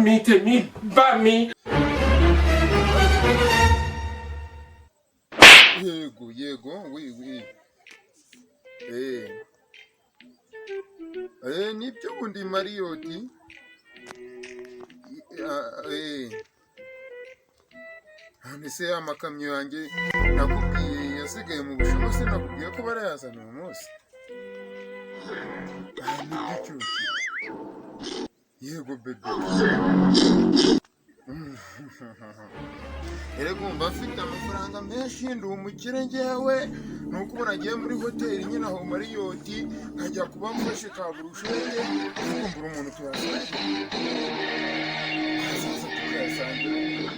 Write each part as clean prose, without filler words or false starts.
me, bami. Yego, oui. Nibyo ubundi Mariyoti. Ese amakamyo yanjye nakubwiye yasigaye mu Bushinwa, se nakubwiye ko barayazana uyu munsi. Nibyo cyuki. Yego bebe. Erega umva afite amafaranga menshi, ndi umukire njyewe, nuko ubu nagiye muri hoteli nyine aho Mariyoti nkajya kuba mfashe ka burushete, kumbura umuntu tuyasangira. Azaza tukayasangira.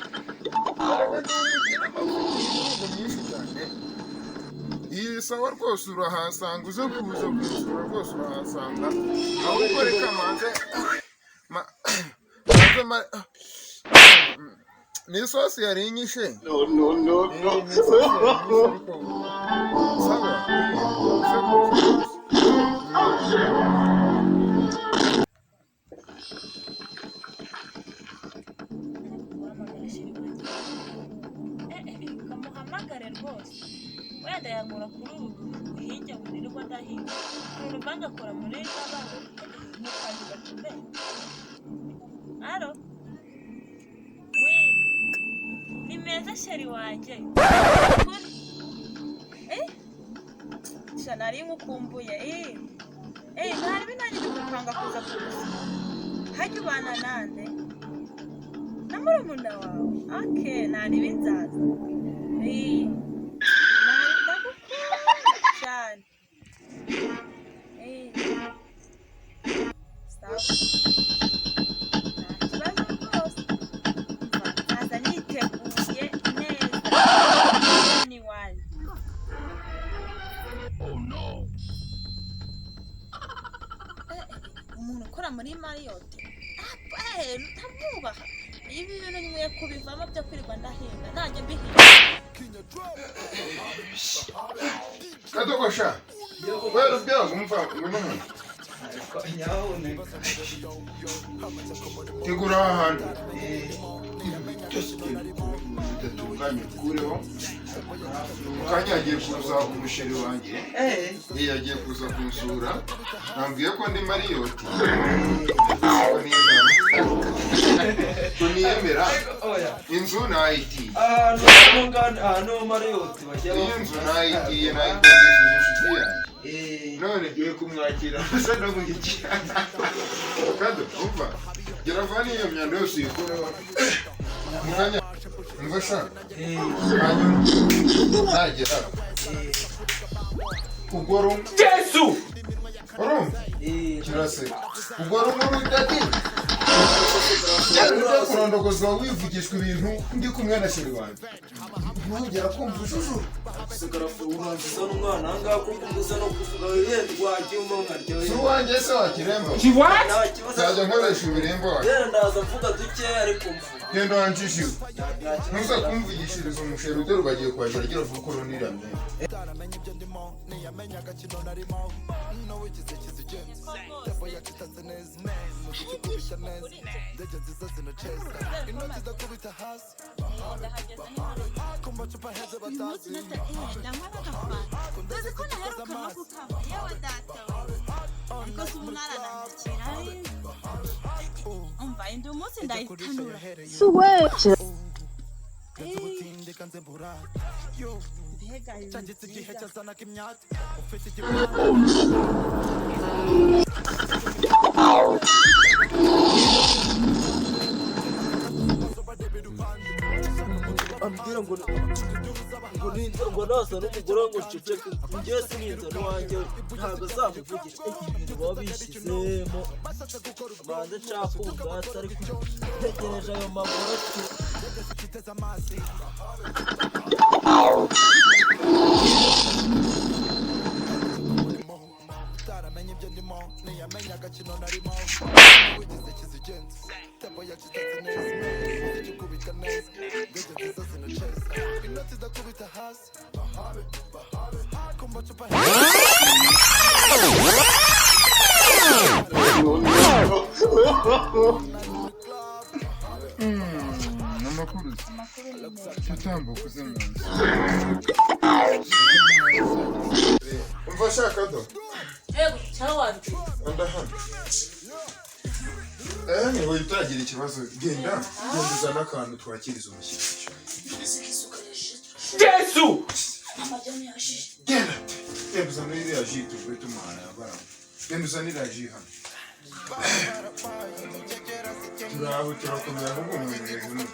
Myinshi cyane. Iyi sawa rwose urahasanga, uze kuza gusura rwose urahasanga. Ahubwo reka manze ni isosi yari inyishe. No. Sawa. kamuhamagare rwose wenda yagura kuri ubu hirya burirwa ndahinga umuntu bagakora muri abantu mu kazi gatumbe. Alo ni meza sheri wanjye nari ngukumbuye ntari binanjye gupanga kuza kugusa hajya ubana nande na murumuna wawe nari binzaza nari ndagukunda cyane sawa umuntu ukora muri Mariyoti ntamwubaha ibi bintu nkwiye kubivamo byo kwirirwa ndahinga nanjye mbihinga. Kadogosha wewe byago umva ngwino hano tegura ahantu tutunganye kureho kanya agiye kuza umusheri wanjye yagiye kuza kunsura, nambwiye ko ndi Mariyoti kuniyemera inzu nayiti ahantu Mariyoti bajya inzu nayigiye nayikodesheje inshuti yanjye none ngiye kumwakira asa no gukira kado umva gera vani iyo myanda yose uyikureho mukanya umva sha hanyuma nagera kugoro Yesu orum kirase kugoro muri dadi ujya kurondogozwa wivugishwa ibintu ndi kumwe na sheri wanjye ntugera kumva ushushu sigara urangiza n'umwana ahangaha kumvuza no kuvuga wagiye umunkaryoye si uwanjye se wakirembo what nzajya nkoresha ibirembo wawe ndaza mvuga duke ariko mvuga genda wanjishiwe ntuza kumvugishiriza umusheri udore bagiye kwagera agira vuba ko runiramye ambwira ngo nasa n'umugore ngo ceceke njye sinizana wanjye ntabwo azamuvugisha ibintu baba bishyizemo banze nshaka ubwatsi ariko tegereje ayo maboroti Amakuru Amakuru ni meza. utambuka uze mu nzu. Umva shaka do. Yego, cyangwa wabikora. Anda hano. Ni wowe utagira ikibazo. Genda uzana akantu twakiriza umushyitsi. Yesu! Amajyane yashize. Genda. Genda uzana iriya ji tuvuye tumuhana yabara. Genda uzana iriya ji hano. Turaho turakomera ahubwo mu bintu.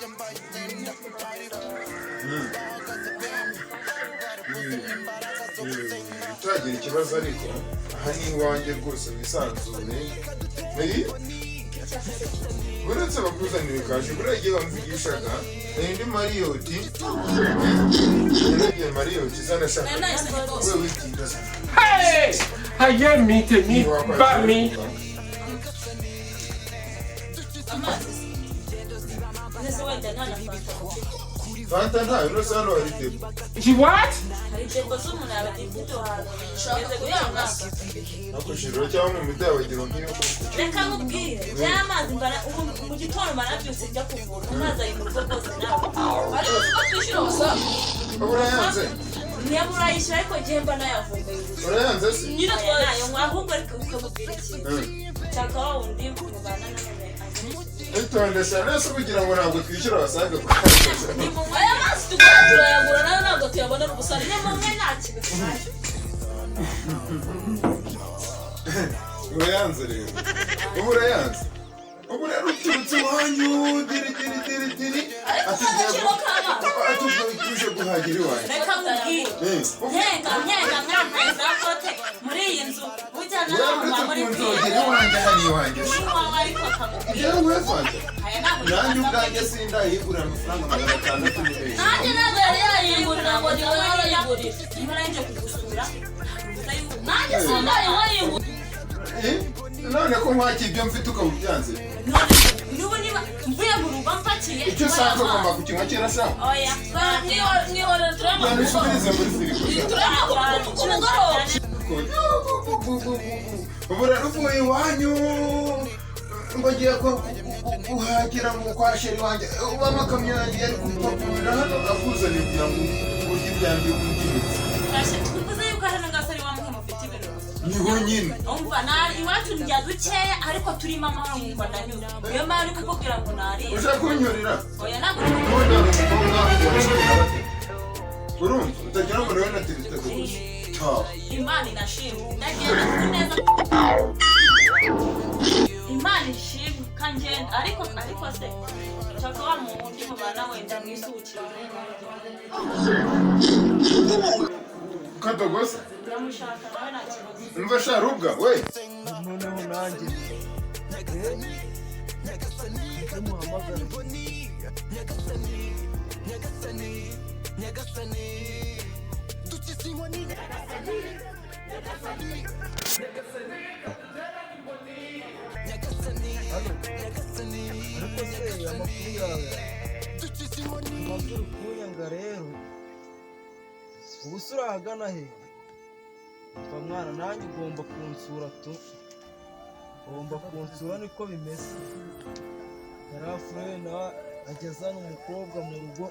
Utagira ikibazo ariko aha ni iwanjye rwose wisanzure. Uretse bakuzanira ikaje buriya igihe bamvugishaga indi mariyoti indi mariyoti zana shaka we witinda sana. Hey! Hayemi temi bami. Amazi. Nese wenda nta na fanta. Fanta ntayo no sano hari tebo. You what? Hari deko z'umuntu abadifite ahantu. Ngeze kuyanga. Nakushiriro cyangwa mu mita yabagira nk'iyo koko. Reka nkubwire, y'amazi mbara mu gitondo barabyutse njya kuvura. Amazi ari mu rugo rwose nawe. Ariko twishyura ubusabe. Urayanze? Niba urayishyura ariko njye mba nayavumbuye. Urayanze se? Nyine nayo ahubwo ariko ukamubwira ikintu. Nshaka wa wundi mubana nanone. Itondesha nese kugira ngo ntabwo twishyura abasaga kuko Ni mu aya mazi turayagura nayo ntabwo tuyabonera ubusare. Ni mu mwe nta kintu. urayanze rero. Ubu urayanze? Ubu rero uturutse iwanyu diri. Ariko agaciro k'amazi. Tuje guhagira iwanyu. Reka nkubwire. Nkenga mwambaye za kote muri iyi nzu. Ujyana n'ahantu muri kunzogera iwanjye hari iwanjye. Muri wawe ariko akamubwira. Yewe Fanta. Aya ntabwo Nanjye ubwanjye sindayigurira amafaranga 600 n'ibindi. nanjye ntabwo yari yayigurira ngo ni wowe yayigurira. Niba nanjye kugusura. Nanjye sindayigurira. None ko nkwaki ibyo mfite ukabubyanze. Nubu niba mvuye mu rugo mpakiye. Icyo usanzwe ugomba kukinywa kirashaka. Oya. Nihora turama. Yanishubirize muri firigo. Turama ku mugoroba. Ubu rero uvuye iwanyu ngo ngiye guhagira mu kwa sheri wanjye uba amakamyo yanjye yari kupakurira hano akuzaniye kugira ngo urye ibyanjye umugenzi. Tuvuze yuko hano gasari wa muhima ufite ibintu. Niho nyine. Umva nari iwacu njya dukeya ariko turimo amahoro nkumva ndanyura. Niyo mpamvu ari kukubwira ngo nariye. Ushaka kunyurira? Oya ntabwo Ubundi hari umukobwa washobora urumva utagira ngo nawe natirite gusa. Imana inashimwe. Ndagenda ku neza. Imana ishimwe kangenda ariko se nshaka wa mundi mubana wenda mwisukira. Katogose? Ndamushaka nawe nta kibazo. Umva sharubwa we. noneho nanjye muhamagara ariko se amakuru yawe amakuru kunyanga rero ubu se urahagana he mva mwana nanjye ugomba kunsura tu ugomba kunsura niko bimeze yarafure nawe ageza n'umukobwa mu rugo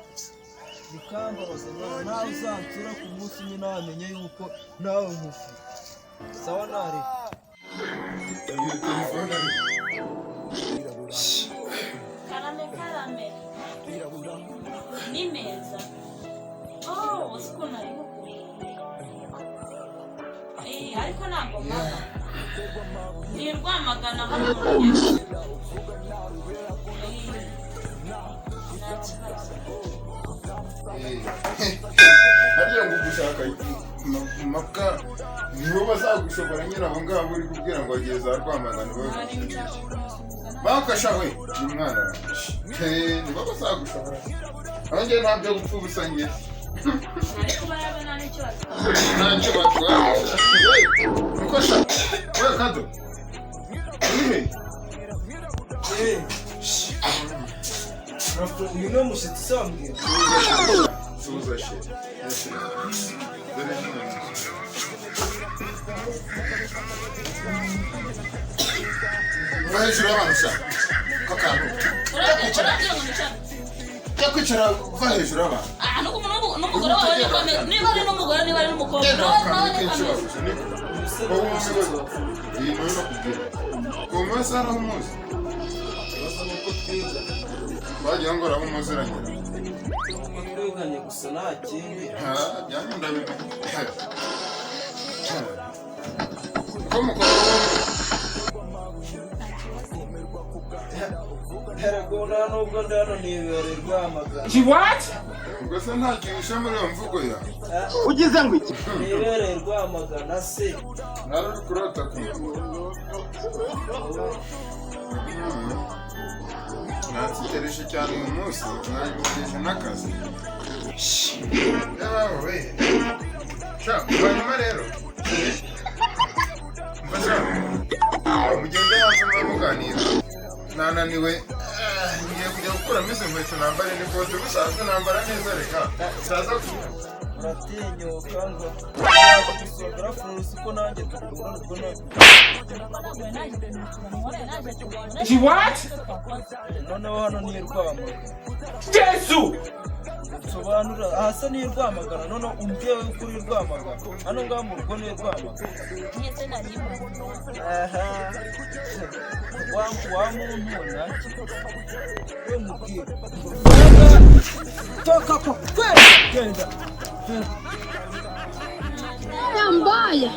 bikambabaza nawe uzansura ku munsi nyine wamenye yuko nawe nkufite sawa nari Karame. Ni meza. Oh, usiku naribu ariko ntabwo mpaka. Ni Rwamagana hano mu Rugendo. hariya ngo gushaka mapka nibo bazagushobora nyine abo ngabo uri kubwira ngo agiye za Rwamagana bakasha we ni mwana nibo bazagushobora abanje ntabyo gupfa ubusa ngiye ariko barabona n'icyo ntacyo batwara uko sha we kado uyu ni umushyitsi usambwira suza she hejuru y'abantu sha kakantu uragira ngo kwicara kuva hejuru aba n'umugore wawe niba ari n'umugore niba ari n'umukobwa iyi no kubwira uwo sara umuzi ikibazo nuko twiga bagira ngo arahumuziranye twiganye gusa nta kindi byanyu ndabimenye ko mukobwa Heragona nubwo ndano nibereye Rwamagana. What? ubwo se nta kintu usha muri iyo mvugo ya ugize ngo iki Nibereye Rwamagana se nari uri kurota ku natsitereshe cyane uyu munsi mwanyigeje n'akazi yawe sha hanyuma rero mfasha mugende hanze mwamuganira nananiwe ngiye kujya gukuramo izo nkweto nambare n'ikote bisanzwe nambara neza reka saza uratinyuka ngo gusogora furusi ko nanjye tukubona ubwo What? noneho hano ni Rwamagana Jesus! sobanura ahasa ni Rwamagana noneho umbyewe kuri Rwamagana hano ngaha mu rugo ni Rwamagana aha wa muntu naki we mubwira toka ko genda Mbaya.